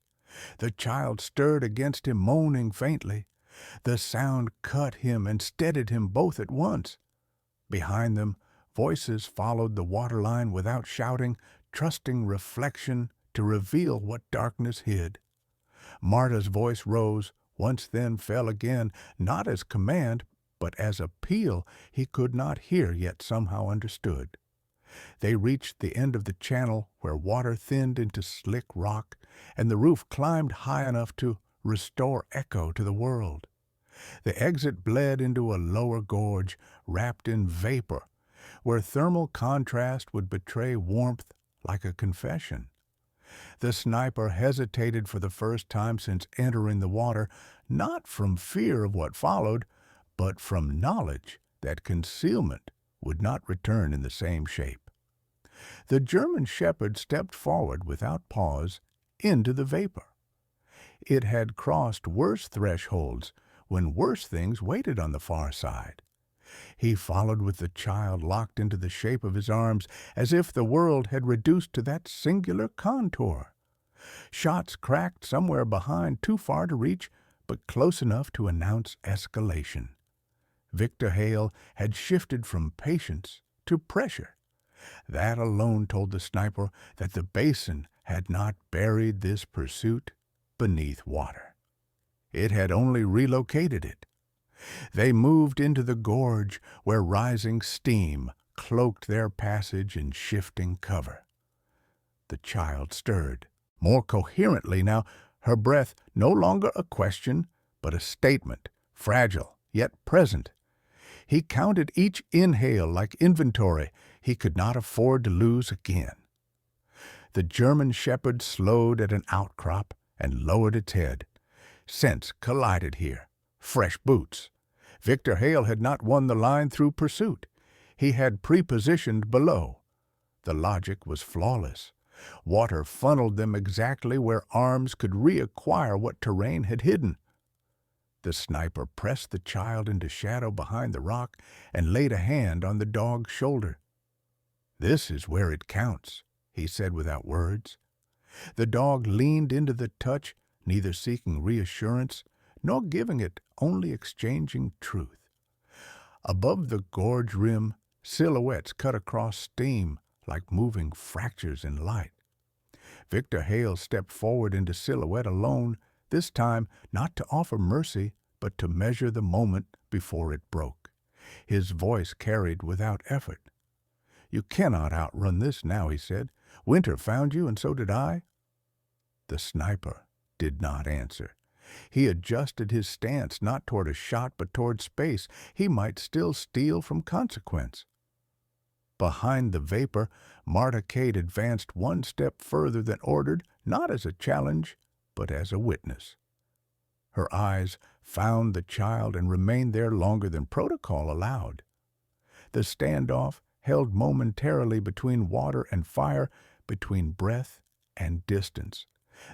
The child stirred against him, moaning faintly. The sound cut him and steadied him both at once. Behind them, voices followed the waterline without shouting, trusting reflection to reveal what darkness hid. Marta's voice rose, once then fell again, not as command, but as appeal he could not hear yet somehow understood. They reached the end of the channel where water thinned into slick rock, and the roof climbed high enough to restore echo to the world. The exit bled into a lower gorge, wrapped in vapor, where thermal contrast would betray warmth like a confession. The sniper hesitated for the first time since entering the water, not from fear of what followed, but from knowledge that concealment would not return in the same shape. The German shepherd stepped forward without pause into the vapor. It had crossed worse thresholds when worse things waited on the far side. He followed with the child locked into the shape of his arms, as if the world had reduced to that singular contour. Shots cracked somewhere behind, too far to reach, but close enough to announce escalation. Victor Hale had shifted from patience to pressure. That alone told the sniper that the basin had not buried this pursuit beneath water. It had only relocated it. They moved into the gorge where rising steam cloaked their passage in shifting cover. The child stirred, more coherently now, her breath no longer a question, but a statement, fragile yet present. He counted each inhale like inventory he could not afford to lose again. The German shepherd slowed at an outcrop and lowered its head. Scents collided here. Fresh boots. Victor Hale had not won the line through pursuit. He had prepositioned below. The logic was flawless. Water funneled them exactly where arms could reacquire what terrain had hidden. The sniper pressed the child into shadow behind the rock and laid a hand on the dog's shoulder. "This is where it counts," he said without words. The dog leaned into the touch, neither seeking reassurance nor giving it, only exchanging truth. Above the gorge rim, silhouettes cut across steam like moving fractures in light. Victor Hale stepped forward into silhouette alone, this time not to offer mercy, but to measure the moment before it broke. His voice carried without effort. "You cannot outrun this now," he said. "Winter found you, and so did I." The sniper did not answer. He adjusted his stance not toward a shot but toward space. He might still steal from consequence. Behind the vapor, Marta Cade advanced one step further than ordered, not as a challenge, but as a witness. Her eyes found the child and remained there longer than protocol allowed. The standoff held momentarily between water and fire, between breath and distance.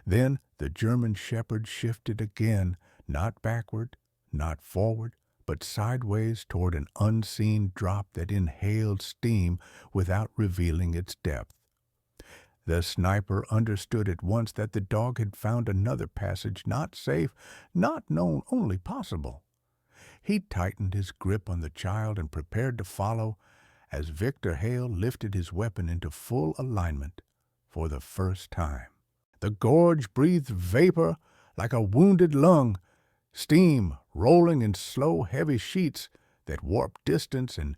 Then the German shepherd shifted again, not backward, not forward, but sideways toward an unseen drop that inhaled steam without revealing its depth. The sniper understood at once that the dog had found another passage, not safe, not known, only possible. He tightened his grip on the child and prepared to follow as Victor Hale lifted his weapon into full alignment for the first time. The gorge breathed vapor like a wounded lung, steam rolling in slow, heavy sheets that warped distance and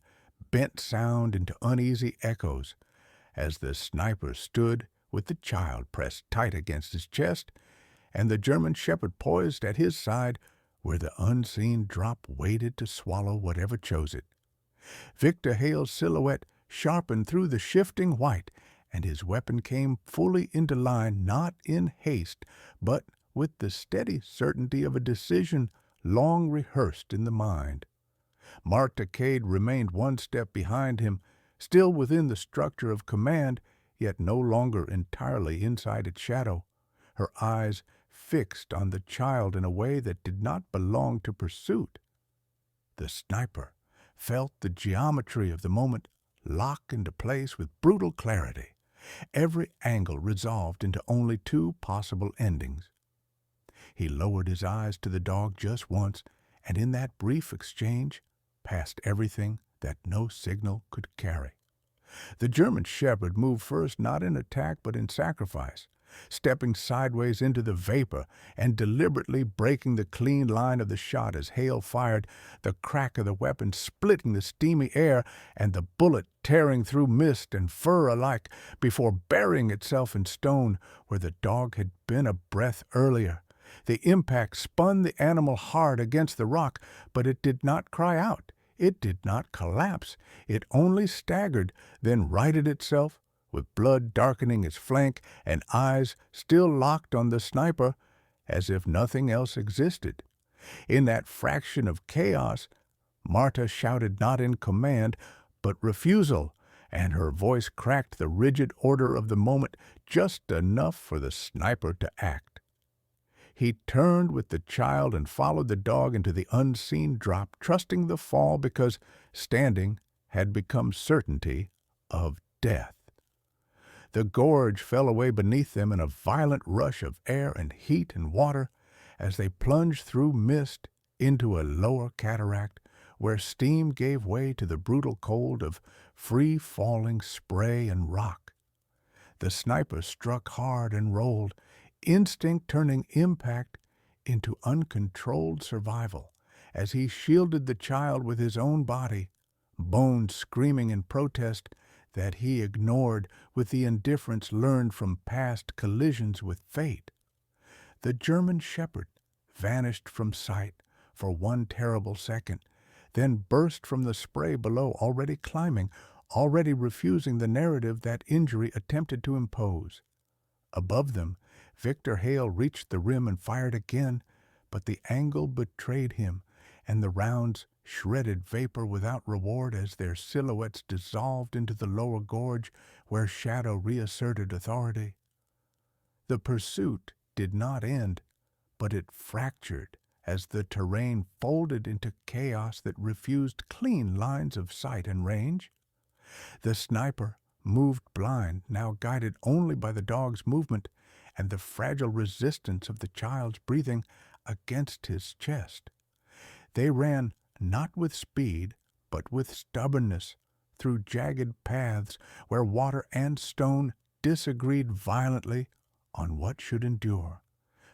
bent sound into uneasy echoes as the sniper stood with the child pressed tight against his chest and the German shepherd poised at his side where the unseen drop waited to swallow whatever chose it. Victor Hale's silhouette sharpened through the shifting white, and his weapon came fully into line, not in haste, but with the steady certainty of a decision long rehearsed in the mind. Marta Cade remained one step behind him, still within the structure of command, yet no longer entirely inside its shadow, her eyes fixed on the child in a way that did not belong to pursuit. The sniper felt the geometry of the moment lock into place with brutal clarity, every angle resolved into only two possible endings. He lowered his eyes to the dog just once, and in that brief exchange passed everything that no signal could carry. The German shepherd moved first not in attack but in sacrifice, stepping sideways into the vapor and deliberately breaking the clean line of the shot as Hale fired, the crack of the weapon splitting the steamy air and the bullet tearing through mist and fur alike before burying itself in stone where the dog had been a breath earlier. The impact spun the animal hard against the rock, but it did not cry out. It did not collapse. It only staggered, then righted itself, with blood darkening its flank and eyes still locked on the sniper as if nothing else existed. In that fraction of chaos, Marta shouted not in command, but refusal, and her voice cracked the rigid order of the moment just enough for the sniper to act. He turned with the child and followed the dog into the unseen drop, trusting the fall because standing had become certainty of death. The gorge fell away beneath them in a violent rush of air and heat and water as they plunged through mist into a lower cataract where steam gave way to the brutal cold of free-falling spray and rock. The sniper struck hard and rolled, instinct turning impact into uncontrolled survival as he shielded the child with his own body, bones screaming in protest that he ignored with the indifference learned from past collisions with fate. The German shepherd vanished from sight for one terrible second, then burst from the spray below, already climbing, already refusing the narrative that injury attempted to impose. Above them, Victor Hale reached the rim and fired again, but the angle betrayed him, and the rounds shredded vapor without reward as their silhouettes dissolved into the lower gorge where shadow reasserted authority. The pursuit did not end, but it fractured as the terrain folded into chaos that refused clean lines of sight and range. The sniper moved blind, now guided only by the dog's movement and the fragile resistance of the child's breathing against his chest. They ran not with speed, but with stubbornness, through jagged paths where water and stone disagreed violently on what should endure.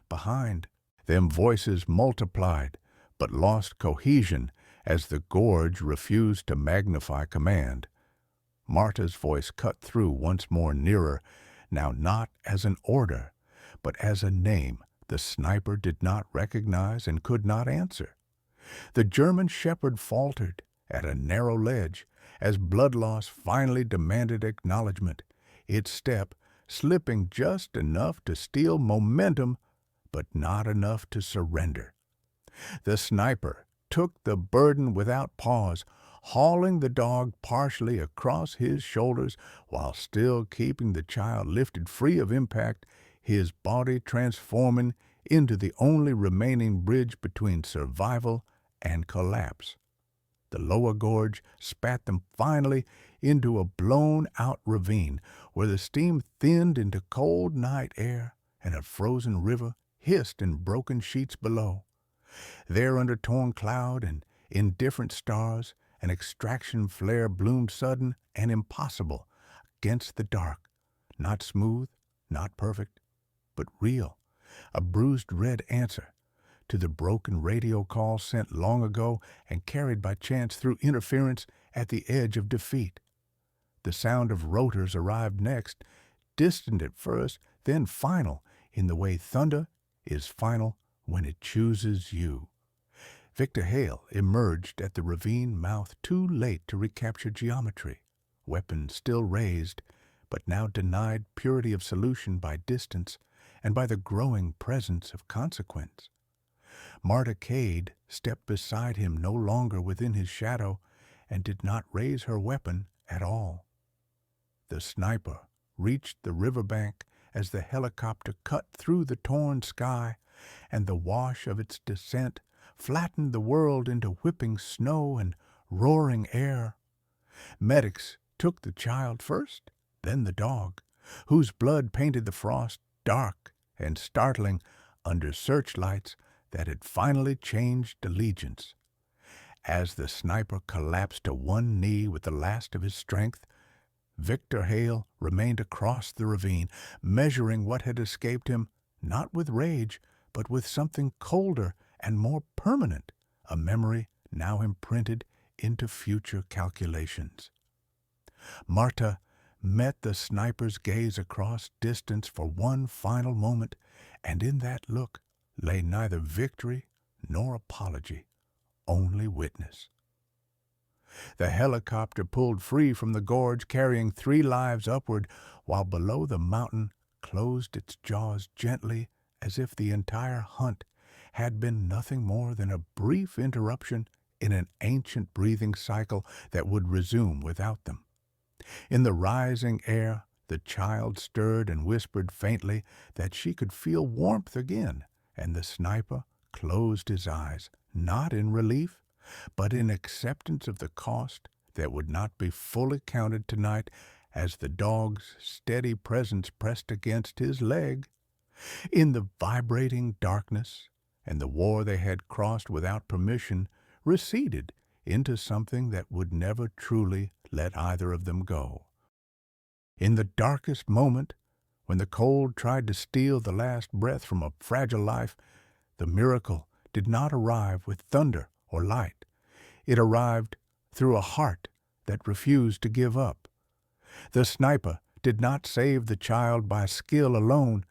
Behind them voices multiplied, but lost cohesion as the gorge refused to magnify command. Marta's voice cut through once more nearer, now not as an order, but as a name the sniper did not recognize and could not answer. The German shepherd faltered at a narrow ledge as blood loss finally demanded acknowledgment, its step slipping just enough to steal momentum, but not enough to surrender. The sniper took the burden without pause, hauling the dog partially across his shoulders while still keeping the child lifted free of impact, his body transforming into the only remaining bridge between survival and collapse. The lower gorge spat them finally into a blown-out ravine where the steam thinned into cold night air and a frozen river hissed in broken sheets below. There under torn cloud and indifferent stars, an extraction flare bloomed sudden and impossible against the dark, not smooth, not perfect, but real, a bruised red answer to the broken radio call sent long ago and carried by chance through interference at the edge of defeat. The sound of rotors arrived next, distant at first, then final in the way thunder is final when it chooses you. Victor Hale emerged at the ravine mouth too late to recapture geometry, weapon still raised, but now denied purity of solution by distance and by the growing presence of consequence. Marta Cade stepped beside him no longer within his shadow and did not raise her weapon at all. The sniper reached the riverbank as the helicopter cut through the torn sky, and the wash of its descent flattened the world into whipping snow and roaring air. Medics took the child first, then the dog, whose blood painted the frost dark and startling under searchlights that had finally changed allegiance. As the sniper collapsed to one knee with the last of his strength, Victor Hale remained across the ravine, measuring what had escaped him, not with rage, but with something colder and more permanent, a memory now imprinted into future calculations. Marta met the sniper's gaze across distance for one final moment, and in that look lay neither victory nor apology, only witness. The helicopter pulled free from the gorge, carrying 3 lives upward, while below the mountain closed its jaws gently, as if the entire hunt had been nothing more than a brief interruption in an ancient breathing cycle that would resume without them. In the rising air, the child stirred and whispered faintly that she could feel warmth again, and the sniper closed his eyes, not in relief, but in acceptance of the cost that would not be fully counted tonight as the dog's steady presence pressed against his leg. In the vibrating darkness, and the war they had crossed without permission receded into something that would never truly let either of them go. In the darkest moment, when the cold tried to steal the last breath from a fragile life, the miracle did not arrive with thunder or light. It arrived through a heart that refused to give up. The sniper did not save the child by skill alone,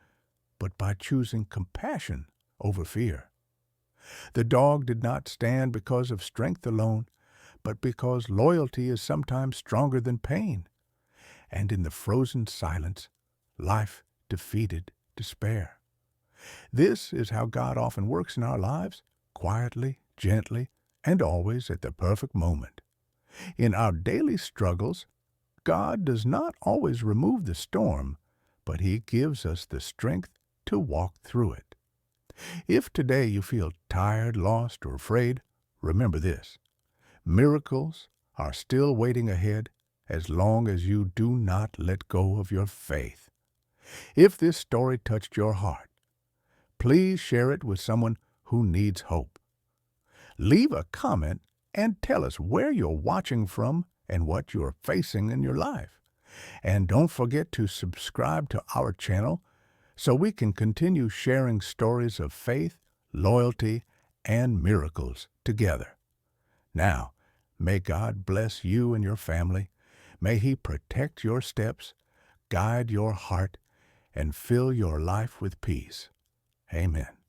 but by choosing compassion over fear. The dog did not stand because of strength alone, but because loyalty is sometimes stronger than pain. And in the frozen silence, life defeated despair. This is how God often works in our lives, quietly, gently, and always at the perfect moment. In our daily struggles, God does not always remove the storm, but He gives us the strength to walk through it. If today you feel tired, lost, or afraid, remember this: miracles are still waiting ahead as long as you do not let go of your faith. If this story touched your heart, please share it with someone who needs hope. Leave a comment and tell us where you're watching from and what you're facing in your life. And don't forget to subscribe to our channel so we can continue sharing stories of faith, loyalty, and miracles together. Now, may God bless you and your family. May He protect your steps, guide your heart, and fill your life with peace. Amen.